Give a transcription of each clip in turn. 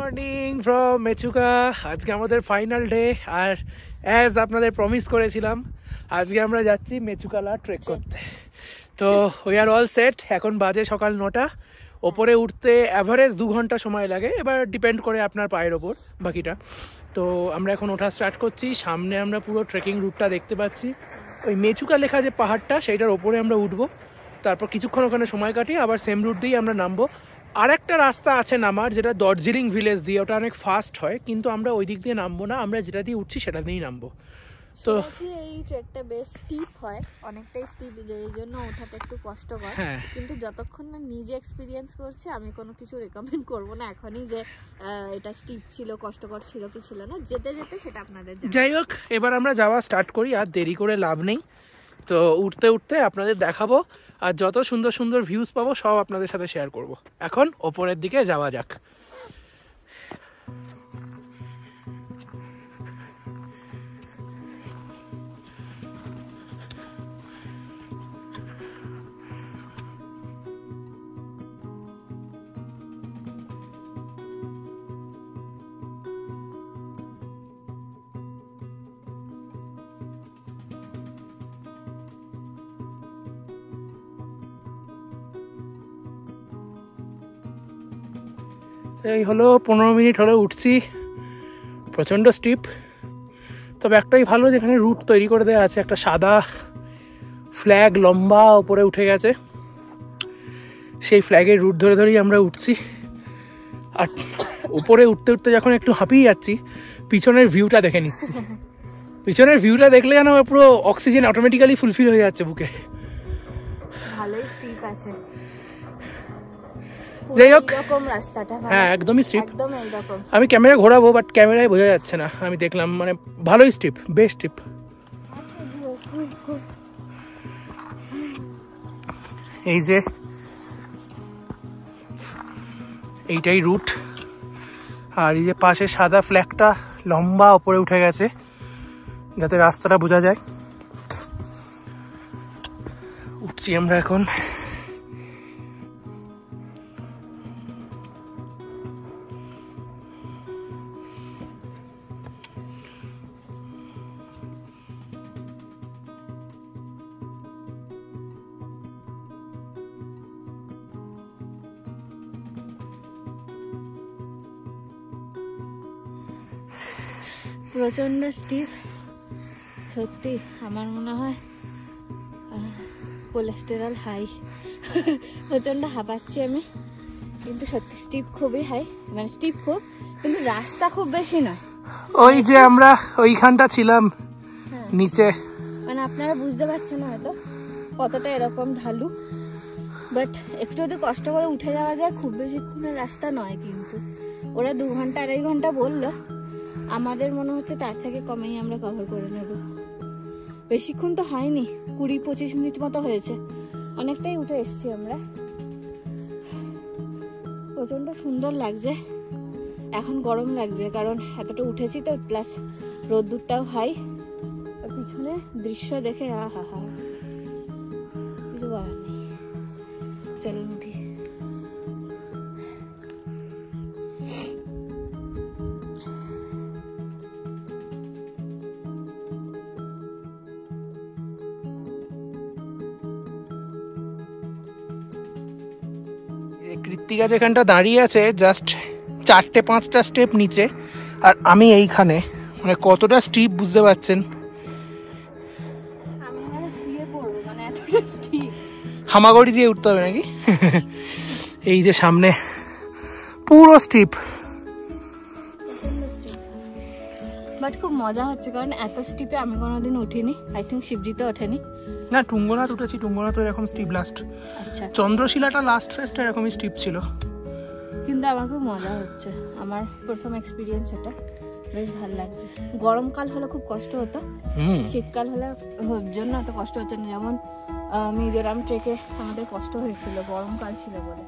Morning from Mechuka. আজকে আমাদের final day, আর as আপনাদের প্রমিস করেছিলাম আজকে আমরা যাচ্ছি মেচুকালা ট্রেক করতে। তো উই আর অল সেট। এখন বাজে সকাল 9টা। ওপরে উঠতে অ্যাভারেজ 2 ঘন্টা সময় লাগে, এবার ডিপেন্ড করে আপনার পায়ের ওপর বাকিটা। তো আমরা এখন ওঠা স্টার্ট করছি। সামনে আমরা পুরো ট্রেকিং রুটটা দেখতে পাচ্ছি। ওই মেচুকা লেখা যে পাহাড়টা সেইটার ওপরে আমরা উঠবো, তারপর কিছুক্ষণ ওখানে সময় কাটিয়ে আবার সেম রুট দিয়েই আমরা নামবো। আর একটা রাস্তা আছে নামার, যেটা দার্জিলিং ভিলেজ দিয়ে, ওটা অনেক ফাস্ট হয়, কিন্তু আমরা ওই দিক দিয়ে নামবো না, আমরা যেটা দিয়ে উঠছি সেটা দিয়েই নামবো। তো এই ট্রেকটা বেশ স্টিপ হয়, অনেকটাই স্টিপ, এই জন্য ওঠাটা একটু কষ্টকর। কিন্তু যতক্ষণ না নিজে এক্সপিরিয়েন্স করছি, আমি কোনো কিছু রেকমেন্ড করব না এখনই যে এটা স্টিপ ছিল, কষ্টকর ছিল কি ছিল না। যেতে যেতে সেটা আপনাদের জানাবো। যাই হোক, এবার আমরা যাওয়া স্টার্ট করি, আর দেরি করে লাভ নেই। তো উঠতে উঠতে আপনাদের দেখাবো, আর যত সুন্দর সুন্দর ভিউজ পাবো সব আপনাদের সাথে শেয়ার করব। এখন ওপরের দিকে যাওয়া যাক। এই হলো 15 মিনিট হলো উঠছি। প্রচণ্ড স্টিপ, তবে একটাই ভালো, যেখানে রুট তৈরি করে দেওয়া আছে, একটা সাদা ফ্ল্যাগ লম্বা ওপরে উঠে গেছে, সেই ফ্ল্যাগের রুট ধরে ধরেই আমরা উঠছি। আর উপরে উঠতে উঠতে যখন একটু হাঁপিয়ে যাচ্ছি, পিছনের ভিউটা দেখে নিচ্ছি। পিছনের ভিউটা দেখলে যেন পুরো অক্সিজেন অটোমেটিক্যালি ফুলফিল হয়ে যাচ্ছে বুকে। ভালোই স্টিপ আছে। যাই হোক, রাস্তাটা হ্যাঁ একদমই স্টিপ। একদম এইরকম। আমি ক্যামেরা ঘোরাবো, বাট ক্যামেরায় বোঝা যাচ্ছে না। আমি দেখলাম, মানে ভালোই স্টিপ, বেশ স্টিপ। এই যে এইটাই রুট, আর এই যে পাশে সাদা ফ্ল্যাগটা লম্বা ওপরে উঠে গেছে, যাতে রাস্তাটা বোঝা যায়। উঠছি আমরা এখন। প্রচন্ড স্টিপ, সত্যি আমার মনে হয় কোলেস্টেরল হাই। প্রচন্ড হাঁপাচ্ছি আমি, কিন্তু সত্যি স্টিপ খুবই হাই, মানে স্টিপ খুব, কিন্তু রাস্তা খুব বেশি নয়। ওই যে আমরা ওইখানটা ছিলাম নিচে, মানে আপনারা বুঝতে পারছেন হয়তো কতটা এরকম ঢালু, বাট একটু যদি কষ্ট করে উঠে যাওয়া যায়, খুব বেশিক্ষণের রাস্তা নয়। কিন্তু ওরা 2 ঘন্টা 2.5 ঘন্টা বললো, আমাদের মনে হচ্ছে তার থেকে কমেই আমরা কভার করে নেব। বেশিক্ষণ তো হয়নি, 20-25 মিনিট মতো হয়েছে, অনেকটাই উঠে এসেছি আমরা। প্রচন্ড সুন্দর লাগছে। এখন গরম লাগছে, কারণ এতটা উঠেছি তো, প্লাস রোদ্দুরটাও হাই। পিছনে দৃশ্য দেখে আহা হা, কিছু বলার নেই। চলুন উঠি। কৃত্তিকা যেখানটা দাঁড়িয়ে আছে জাস্ট 4-5টা স্টেপ নিচে, আর আমি এইখানে, মানে কতটা স্টিপ বুঝতে পারছেন। হামাগুড়ি দিয়ে উঠতে হবে নাকি? এই যে সামনে পুরো স্টিপ, বাট খুব মজা হচ্ছে, কারণ এত স্টিপে আমি কোনোদিন উঠিনি। আই থিঙ্ক শিবজিতে ওঠেনি। না, টুঙ্গনাথ উঠেছি। টুঙ্গনাথ এরকম স্টিপ লাস্ট। আচ্ছা, চন্দ্রশিলাটা লাস্ট ফেস্টে এরকমই স্টিপ ছিল। কিন্তু আমার খুব মজা হচ্ছে, আমার প্রথম এক্সপিরিয়েন্স এটা, বেশ ভালো লাগছে। গরমকাল হলে খুব কষ্ট হতো, শীতকাল হলে জন্য এত কষ্ট হচ্ছে না। যেমন মিজোরাম ট্রেকে আমাদের কষ্ট হয়েছিল, গরমকাল ছিল বলে।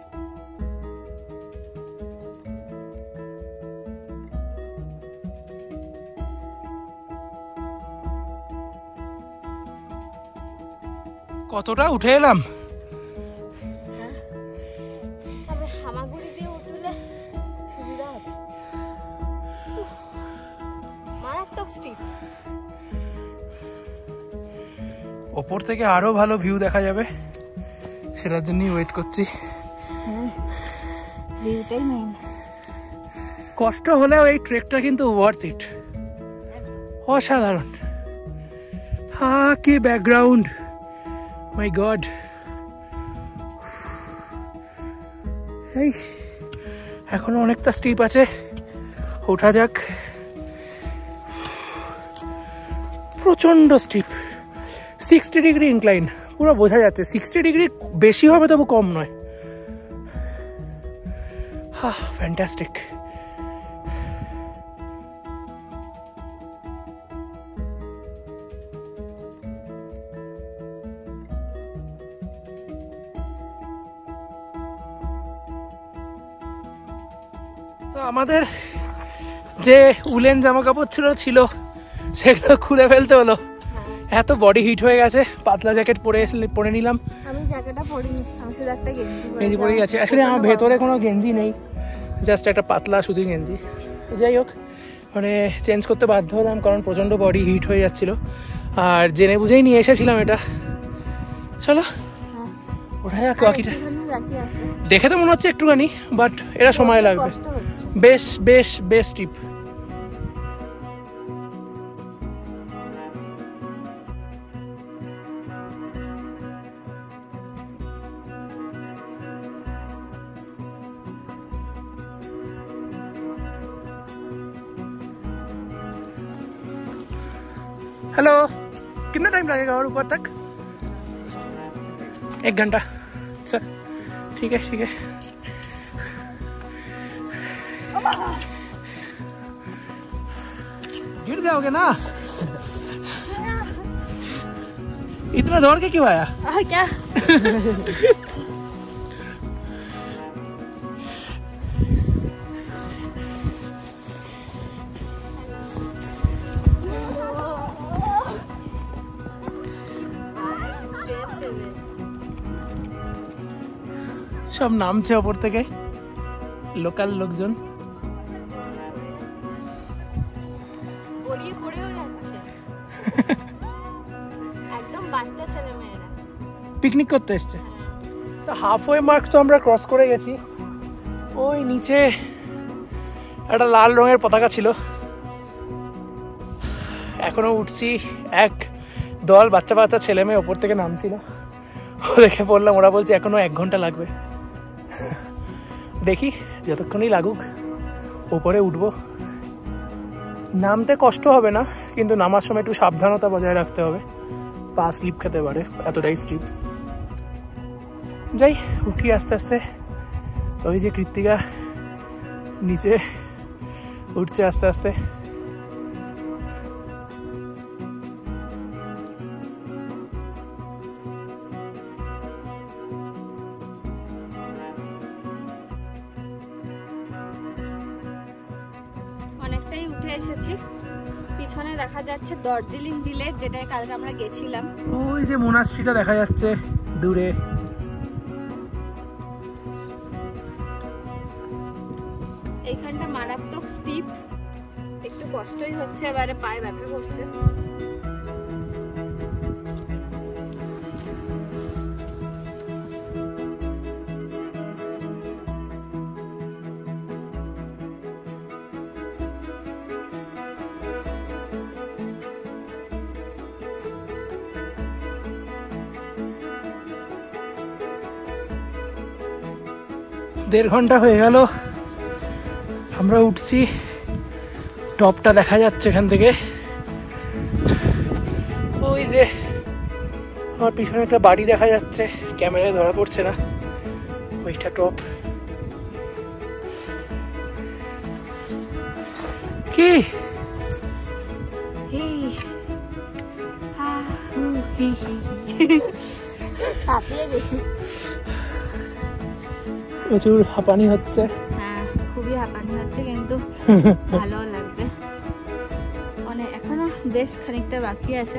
কতটা উঠে এলাম। হামাগুড়ি দিয়ে উঠলে সুবিধা হবে। ওপর থেকে আরো ভালো ভিউ দেখা যাবে, সেটার জন্যই ওয়েট করছি। ভিউটাই মেইন। কষ্ট হলেও এই ট্রেকটা কিন্তু ওয়ার্থ ইট, অসাধারণ। হ্যাঁ, কি ব্যাকগ্রাউন্ড, মাই গড। এই এখনো অনেকটা স্টিপ আছে, ওঠা যাক। প্রচন্ড স্টিপ, 60 ডিগ্রি ইনক্লাইন, পুরো বোঝা যাচ্ছে। 60 ডিগ্রি বেশি হবে তবু কম নয়। হ্যাঁ, ফ্যান্টাস্টিক। তো আমাদের যে উলেন জামা কাপড় ছিল সেগুলো খুলে ফেলতে হলো, এত বডি হিট হয়ে গেছে। পাতলা জ্যাকেট পরে নিলাম। আমি জ্যাকেটটা পরিনি, আমি শুধু একটা গেঞ্জি পরে গেছি। আসলে আমার ভেতরে কোনো গেঞ্জি নেই, জাস্ট একটা পাতলা সুতির গেঞ্জি। যাই হোক, মানে চেঞ্জ করতে বাধ্য হলাম কারণ প্রচণ্ড বডি হিট হয়ে যাচ্ছিল, আর জেনে বুঝেই নিয়ে এসেছিলাম এটা। চলো ওঠা যাক। বাকিটা দেখে তো মনে হচ্ছে একটুখানি, বাট এটা সময় লাগবে। বেশ বেশ বেশ টিপ। हेलो, कितना टाइम लगेगा और ऊपर तक? 1 घंटा। अच्छा, ठीक है ठीक है। गिर जाओगे ना, इतना दौड़ के क्यों आया? क्या সব নামছে ওপর থেকে লোকাল লোকজন। একদম বাচ্চা ছেলে মেয়েরা পিকনিক করতে এসছে। তো হাফওয়ে মার্ক তো আমরা ক্রস করে গেছি। ওই নিচে একটা লাল রঙের পতাকা ছিল, এখনো উঠছি। এক দল বাচ্চা বাচ্চা ছেলে মেয়ে ওপর থেকে নামছিল, দেখে পড়লাম। ওরা বলছে এখনো 1 ঘন্টা লাগবে। দেখি যতক্ষণই লাগুক, উপরে উঠবো। নামতে কষ্ট হবে না, কিন্তু নামার সময় একটু সাবধানতা বজায় রাখতে হবে, পা স্লিপ খেতে পারে, এতটাই স্লিপ। যাই উঠি আস্তে আস্তে। ওই যে কৃত্তিকা নিচে উঠছে আস্তে আস্তে। অনেকটাই উঠে এসেছি। পিছনে দেখা যাচ্ছে দার্জিলিং ভিলেজ, যেটায় কালকে আমরা গেছিলাম। ওই যে মোনাস্ট্রিটা দেখা যাচ্ছে দূরে। এইখানটা মারাত্মক স্টিপ, একটু কষ্টই হচ্ছে, এবারে পায়ে ব্যথা করছে। দেড় ঘন্টা হয়ে গেল আমরা উঠছি। টপটা দেখা যাচ্ছে এখান থেকে। ওই যে আমার পিছনে একটা বাড়ি দেখা যাচ্ছে, ক্যামেরায় ধরা পড়ছে না, ওইটা টপ। কি হাঁপিয়ে গেছি, প্রচুর হাঁপানি হচ্ছে। হ্যাঁ খুবই হাঁপানি হচ্ছে, কিন্তু ভালো লাগছে। মানে এখনো বেশ খানিকটা বাকি আছে,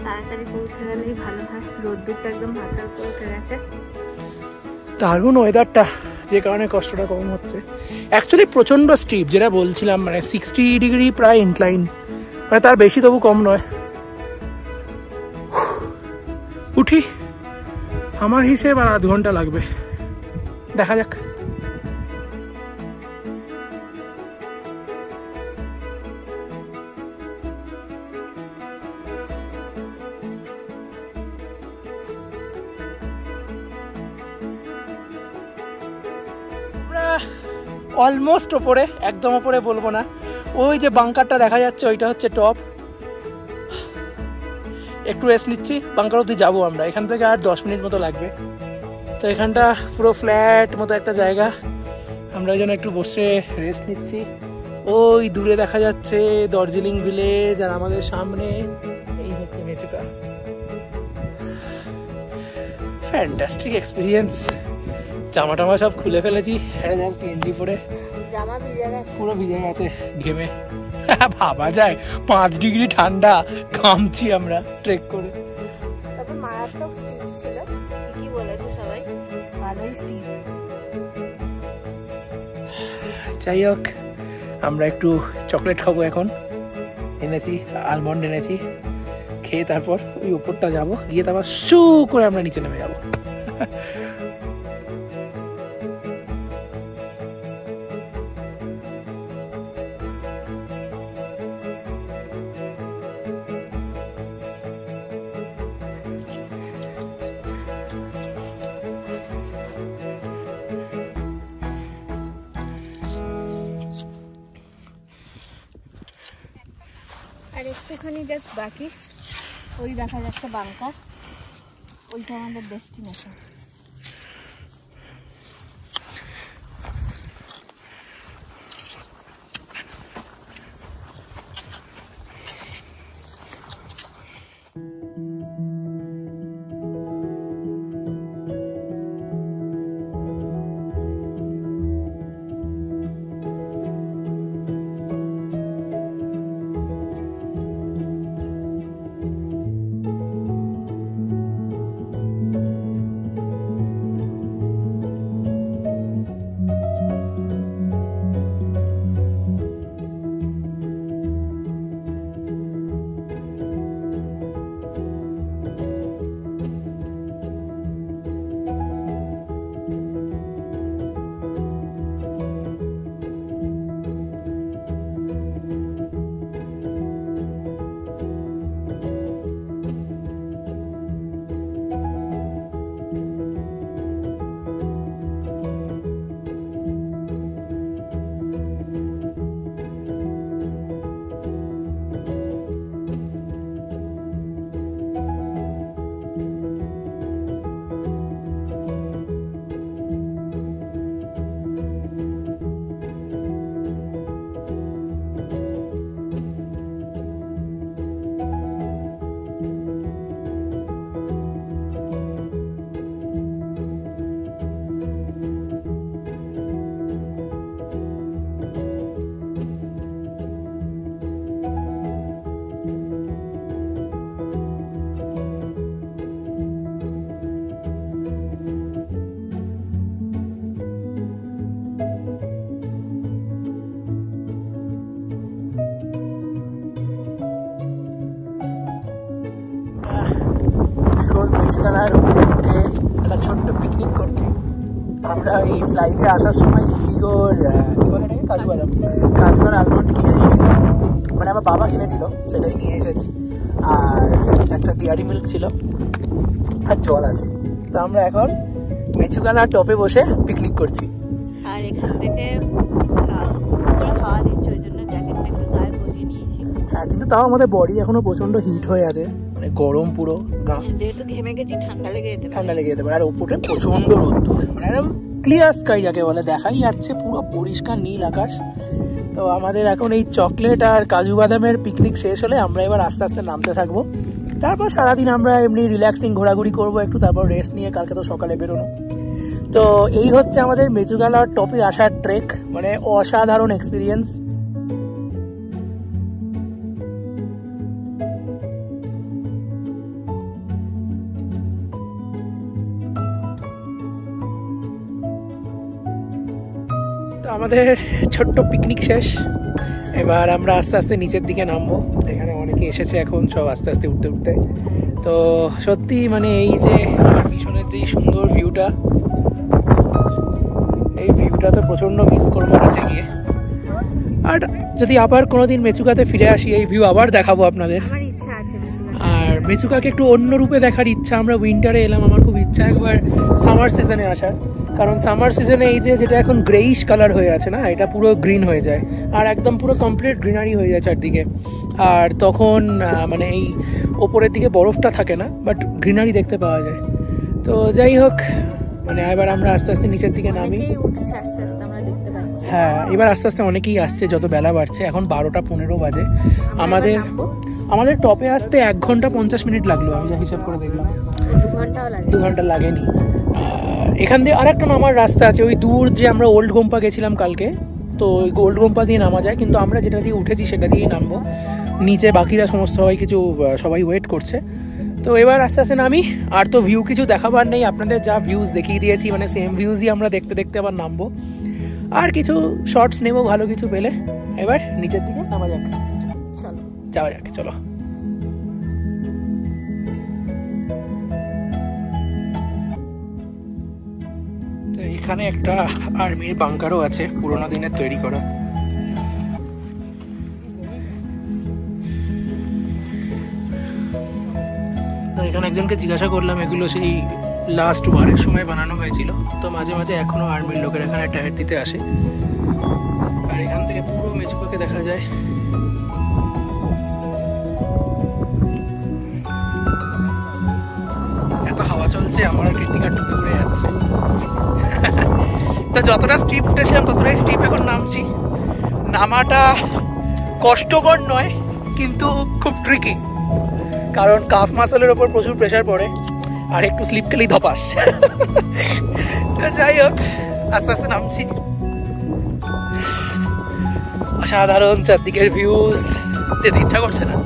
তাড়াতাড়ি পৌঁছে গেলেই ভালো হয়। রোদ্দুরটা একদম মাথার উপর উঠে গেছে। দারুণ ওয়েদারটা, যে কারণে কষ্টটা কম হচ্ছে। অ্যাকচুয়ালি প্রচন্ড স্টিপ, যেটা বলছিলাম, মানে 60 ডিগ্রি প্রায় ইনক্লাইন, মানে তার বেশি তবু কম নয়। উঠি, আমার হিসেব আর আধ ঘন্টা লাগবে, দেখা যাক। অলমোস্ট ওপরে, একদম ওপরে বলবো না, ওই যে বাংকারটা দেখা যাচ্ছে ওইটা হচ্ছে টপ। একটু রেস্ট নিচ্ছি, বাংকার অবধি যাবো আমরা, এখান থেকে আর 10 মিনিট মতো লাগবে। তো এখানটা পুরো ফ্ল্যাট মতো একটা জায়গা, আমরা যেন একটু বসে রেস্ট নিচ্ছি। ওই দূরে দেখা যাচ্ছে দার্জিলিং ভিলেজ, আর আমাদের সামনে এই হচ্ছে মেচুকা। Fantastic experience. জামা টামা সব খুলে ফেলেছি, জাস্ট গেঞ্জি পরে, জামা ভিজে গেছে, পুরো ভিজে গেছে ঘেমে। ভাবা যায় 5 ডিগ্রি ঠান্ডা, ঘামছি আমরা ট্রেক করে। তারপর মারাত্মক স্টিপ ছিল, ঠিকই বলেছে সবাই, ভালোই স্টিপ। যাই হোক, আমরা একটু চকলেট খাবো এখন, এনেছি আলমন্ড এনেছি, খেয়ে তারপর ওই উপরটা যাবো, গিয়ে তারপর শু করে আমরা নিচে নেমে যাবো। আর একটুখানি জাস্ট বাকি, ওই দেখা যাচ্ছে বাংকার, ওইটা আমাদের ডেস্টিনেশন। মেচুকালার উপরে উঠে একটা ছোট্ট পিকনিক করছি আমরা। এই ফ্লাইটে আসার সময় ইন্ডিগোর কাজুয়ার আলমন্ড কিনে নিয়েছিলাম, মানে আমার বাবা কিনেছিল, সেটাই নিয়ে এসেছি। আর একটা ডেয়ারি মিল্ক ছিল, আর জল আছে। তো আমরা এখন মেচুকালার টপে বসে পিকনিক করছি। আর এখান থেকে হাওয়া দিচ্ছে, ওই জন্য জ্যাকেটটা একটু গায়ে পরিয়ে নিয়েছি। হ্যাঁ, কিন্তু তাও আমাদের বডি এখনো প্রচন্ড হিট হয়ে আছে, মানে গরম পুরো গা, যেহেতু ঘেমে গেছি ঠান্ডা লেগে যেতে পারে। আর উপরে প্রচন্ড রোদ্দুর, মানে একদম ক্লিয়ার স্কাই যাকে বলে, দেখাই যাচ্ছে পুরো পরিষ্কার নীল আকাশ। তো আমাদের এখন এই চকলেট আর কাজু বাদামের পিকনিক শেষ হলে আমরা এবার আস্তে আস্তে নামতে থাকবো। তারপর সারাদিন আমরা এমনি রিল্যাক্সিং ঘোরাঘুরি করবো একটু, তারপর রেস্ট নিয়ে কালকে তো সকালে বেরোনো। তো এই হচ্ছে আমাদের মেচুকালার টপে আসার ট্রেক, মানে অসাধারণ এক্সপিরিয়েন্স। আমাদের ছোট্ট পিকনিক শেষ, এবার আমরা আস্তে আস্তে নিচের দিকে নামবো। এখানে অনেকে এসেছে এখন, সব আস্তে আস্তে উঠতে উঠতে। তো সত্যি মানে এই যে আমার পিছনের যে সুন্দর ভিউটা, এই ভিউটা তো প্রচণ্ড মিস করবো নিচে গিয়ে। আর যদি আবার কোনোদিন মেচুকাতে ফিরে আসি, এই ভিউ আবার দেখাবো আপনাদের। আর মেচুকাকে একটু অন্য রূপে দেখার ইচ্ছা। আমরা উইন্টারে এলাম, আমার খুব ইচ্ছা একবার সামার সিজনে আসার, কারণ সামার সিজনে এই যে যেটা এখন গ্রেইশ কালার হয়ে আছে না, এটা পুরো গ্রিন হয়ে যায় আর একদম পুরো কমপ্লিট গ্রিনারি হয়ে যায় চারদিকে। আর তখন মানে এই ওপরের দিকে বরফটা থাকে না, বাট গ্রিনারি দেখতে পাওয়া যায়। তো যাই হোক, মানে এবার আমরা আস্তে আস্তে নিচের দিকে নামি। হ্যাঁ, এবার আস্তে আস্তে অনেকেই আসছে যত বেলা বাড়ছে। এখন 12টা 15 বাজে। আমাদের টপে আসতে 1 ঘন্টা 50 মিনিট লাগলো, আমি যা হিসাব করে দেখলাম। 2 ঘন্টা লাগেনি। এখান দিয়ে আরেকটা নামার রাস্তা আছে, ওই দূর যে আমরা ওল্ড গোম্পা গেছিলাম কালকে, তো ওই ওল্ড গোম্পা দিয়ে নামা যায়, কিন্তু আমরা যেটা দিয়ে উঠেছি সেটা দিয়েই নামবো। নিচে বাকিরা সমস্ত সবাই ওয়েট করছে। তো এবার আস্তে আস্তে নামি। আর তো ভিউ কিছু দেখাবার নেই, আপনাদের যা ভিউজ দেখিয়ে দিয়েছি, মানে সেম ভিউজই আমরা দেখতে দেখতে আবার নামবো। আর কিছু শর্টস নেবো ভালো কিছু পেলে। এবার নিচের দিকে নামা যাক, চলো যাওয়া যাক, চলো। তো এখানে একটা আর্মির বাংকারও আছে, পুরোনো দিনের তৈরি করা। তো এখানে একজনকে জিজ্ঞাসা করলাম, এগুলো সেই লাস্ট ওয়ারের সময় বানানো হয়েছিল। তো মাঝে মাঝে এখনো আর্মির লোকের এখানে টায়ার দিতে আসে। আর এখান থেকে পুরো মেচুকাকে দেখা যায়। এত হাওয়া চলছে, আমার কৃত্তিকা টুপি উড়ে যাচ্ছে। তো যতটা স্টিপ উঠেছিলাম ততটাই স্টিপ এখন নামছি। নামাটা কষ্টকর নয়, কিন্তু খুব ট্রিকি, কারণ কাফ মাসলের ওপর প্রচুর প্রেশার পড়ে, আর একটু স্লিপ খেলেই ধপাস। তো যাই হোক, আস্তে আস্তে নামছি। অসাধারণ চারদিকের ভিউজ, যেতে ইচ্ছা করছে না।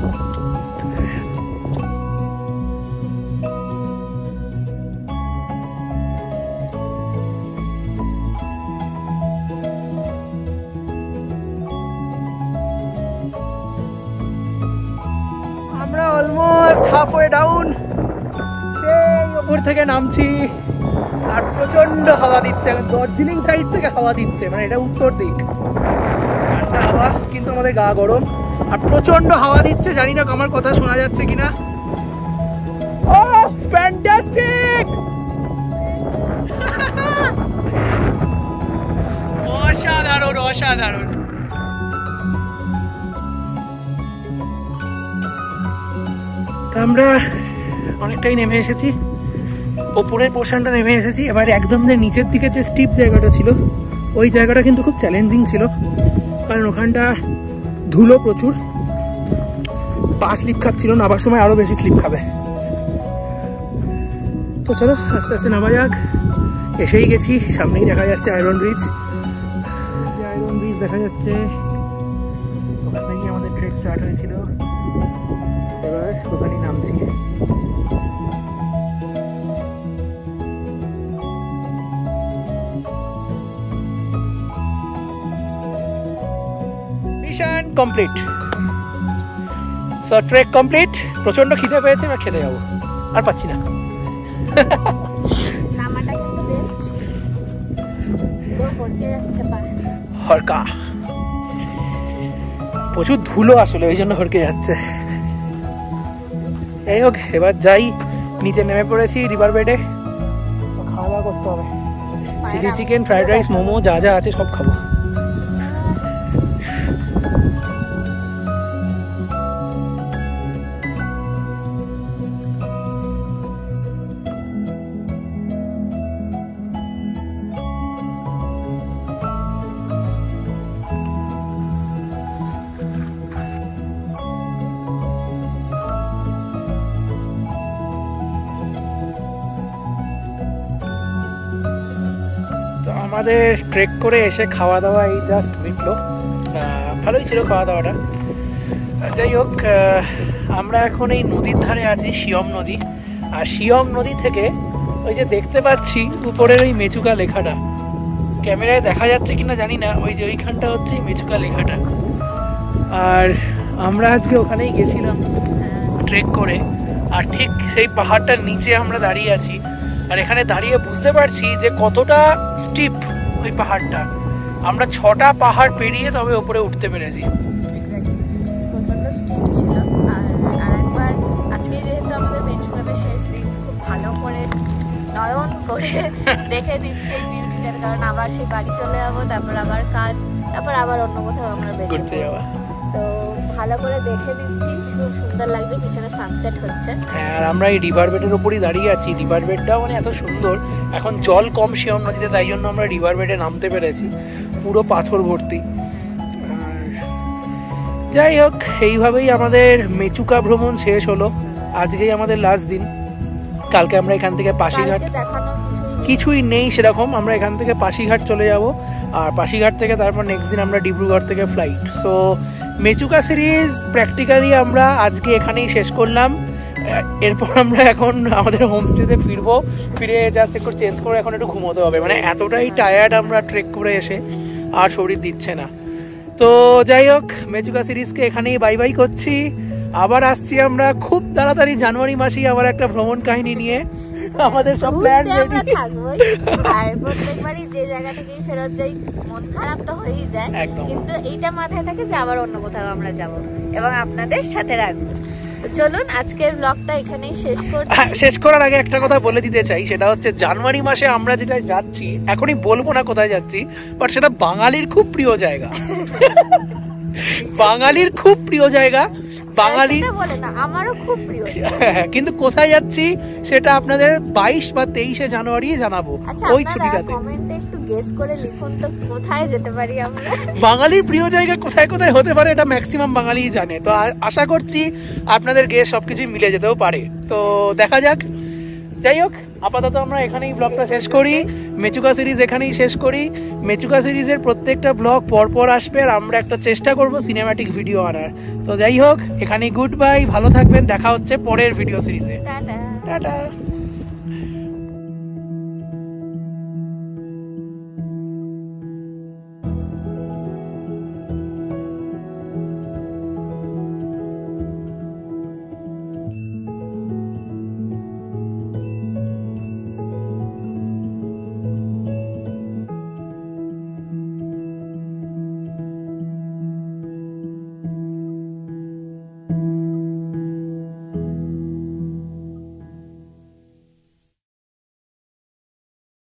আমরা অলমোস্ট হাফওয়ে ডাউন, সেই ওপর থেকে নামছি। আর প্রচন্ড হাওয়া দিচ্ছে, দার্জিলিং সাইড থেকে হাওয়া দিচ্ছে, মানে এটা উত্তর দিক, ঠান্ডা হাওয়া, কিন্তু আমাদের গা গরম। আর প্রচন্ড হাওয়া দিচ্ছে, জানি না আমার কথা শোনা যাচ্ছে কিনা। ও ফ্যান্টাস্টিক, অসাধারণ অসাধারণ। আমরা অনেকটাই নেমে এসেছি, ওপরের পোর্শনটা নেমে এসেছি। এবার একদম নিচের দিকে যে স্টিপ জায়গাটা ছিল, ওই জায়গাটা কিন্তু খুব চ্যালেঞ্জিং ছিল, কারণ ওখানটা ধুলো প্রচুর, পা স্লিপ খাচ্ছিল, নামার সময় আরো বেশি স্লিপ খাবে। তো চলো আস্তে আস্তে নামা যাক। এসেই গেছি, সামনেই দেখা যাচ্ছে আয়রন ব্রিজ। আয়রন ব্রিজ দেখা যাচ্ছে, ওখান থেকে আমাদের ট্রেক স্টার্ট হয়েছিল। এবার ওখানেই নামছি। Mission complete, so trek complete. প্রচন্ড খিদে পেয়েছে, এবার খেতে যাবো, আর পাচ্ছি না। হরকা, প্রচুর ধুলো আসলে, ওই জন্য হরকে যাচ্ছে। যাই হোক, এবার যাই, নিচে নেমে পড়েছি রিভার বেডে, খাওয়া দাওয়া করতে হবে। Chilli chicken, fried rice, momo, যা যা আছে সব খাবো। আমাদের ট্রেক করে এসে খাওয়া দাওয়া এই জাস্ট মিটলো, ভালোই ছিল খাওয়া দাওয়াটা। যাই হোক, আমরা এখন এই নদীর ধারে আছি, শিয়ম নদী। আর শিয়ম নদী থেকে ওই যে দেখতে পাচ্ছি উপরের ওই মেচুকা লেখাটা, ক্যামেরায় দেখা যাচ্ছে কিনা জানি না, ওই যে ওইখানটা হচ্ছে মেচুকা লেখাটা। আর আমরা আজকে ওখানেই গেছিলাম ট্রেক করে, আর ঠিক সেই পাহাড়টার নিচে আমরা দাঁড়িয়ে আছি। আর এখানে দাঁড়িয়ে বুঝতে পারছি যে কতটা স্টিপ ওই পাহাড়টা। আমরা 6টা পাহাড় পেরিয়ে তবে ওপরে উঠতে পেরেছি। প্রচন্ড স্টিপ ছিল। আর একবার আজকে যেহেতু আমাদের মেচুকাতে শেষ দিন, খুব ভালো করে নয়ন করে দেখে নিচ্ছি এই বিউটিটার, কারণ আবার সেই বাড়ি চলে যাবো, তারপর আবার কাজ, তারপর আবার অন্য কোথাও আমরা বেরোতে যাবো। তো ভালো করে দেখে নিচ্ছি, খুব সুন্দর লাগছে, পিছনে সানসেট হচ্ছে। হ্যাঁ, আর আমরা এই রিভার বেডের ওপরই দাঁড়িয়ে আছি। রিভার বেডটা মানে এত সুন্দর, এখন জল কম শিয়ম নদীতে, তাই জন্য আমরা রিভার বেডে নামতে পেরেছি, পুরো পাথর ভর্তি। যাই হোক, এইভাবেই আমাদের মেচুকা ভ্রমণ শেষ হলো। আজকেই আমাদের লাস্ট দিন। কালকে আমরা এখান থেকে পাশিঘাট, কিছুই নেই সেরকম, আমরা এখান থেকে পাশিঘাট চলে যাব, আর পাশিঘাট থেকে তারপর নেক্সট দিন আমরা ডিব্রুগড় থেকে flight. So Mechuka series practically আমরা আজকে এখানেই শেষ করলাম। এরপর আমরা এখন আমাদের হোমস্টেতে ফিরবো, ফিরে জাস্ট একটু চেঞ্জ করে এখন একটু ঘুমোতে হবে, মানে এতটাই টায়ার্ড আমরা ট্রেক করে এসে, আর শরীর দিচ্ছে না। তো যাই হোক, মেচুকা সিরিজকে এখানেই বাই বাই করছি। আবার আসছি আমরা খুব তাড়াতাড়ি, জানুয়ারি মাসেই আবার একটা ভ্রমণ কাহিনী নিয়ে। আমাদের সব প্ল্যান রেডি থাকবো। আর প্রত্যেকবারই যে জায়গা থেকেই ফেরত যাই, মন খারাপ তো হয়েই যায়, কিন্তু এইটা মাথায় থাকে যে আবার অন্য কোথাও আমরা যাব এবং আপনাদের সাথে রাখবো। তো চলুন আজকের ব্লগটা এখানেই শেষ করছি। শেষ করার আগে একটা কথা বলে দিতে চাই, সেটা হচ্ছে জানুয়ারি মাসে আমরা যেটা যাচ্ছি, এখনই বলবো না কোথায় যাচ্ছি, বাট সেটা বাঙালির খুব প্রিয় জায়গা। বাঙালির খুব প্রিয় জায়গা, বাঙালি বলে না, আমারও খুব প্রিয়। কিন্তু কোথায় যাচ্ছি সেটা আপনাদের 22 বা 23 জানুয়ারি জানাবো, ওই ছুটিটাতে। কমেন্টে একটু গেস করে লিখুন তো কোথায় যেতে পারি আমরা। বাঙালির প্রিয় জায়গা কোথায় কোথায় হতে পারে এটা ম্যাক্সিমাম বাঙালিই জানে। তো আশা করছি আপনাদের গেস সবকিছুই মিলে যেতেও পারে, তো দেখা যাক। যাই হোক, আপাতত আমরা এখানেই ব্লগটা শেষ করি, মেচুকা সিরিজ এখানেই শেষ করি। মেচুকা সিরিজের প্রত্যেকটা ব্লগ পরপর আসবে, আর আমরা একটা চেষ্টা করব সিনেম্যাটিক ভিডিও আনার। তো যাই হোক, এখানেই গুড বাই, ভালো থাকবেন, দেখা হচ্ছে পরের ভিডিও সিরিজে। Tata tata.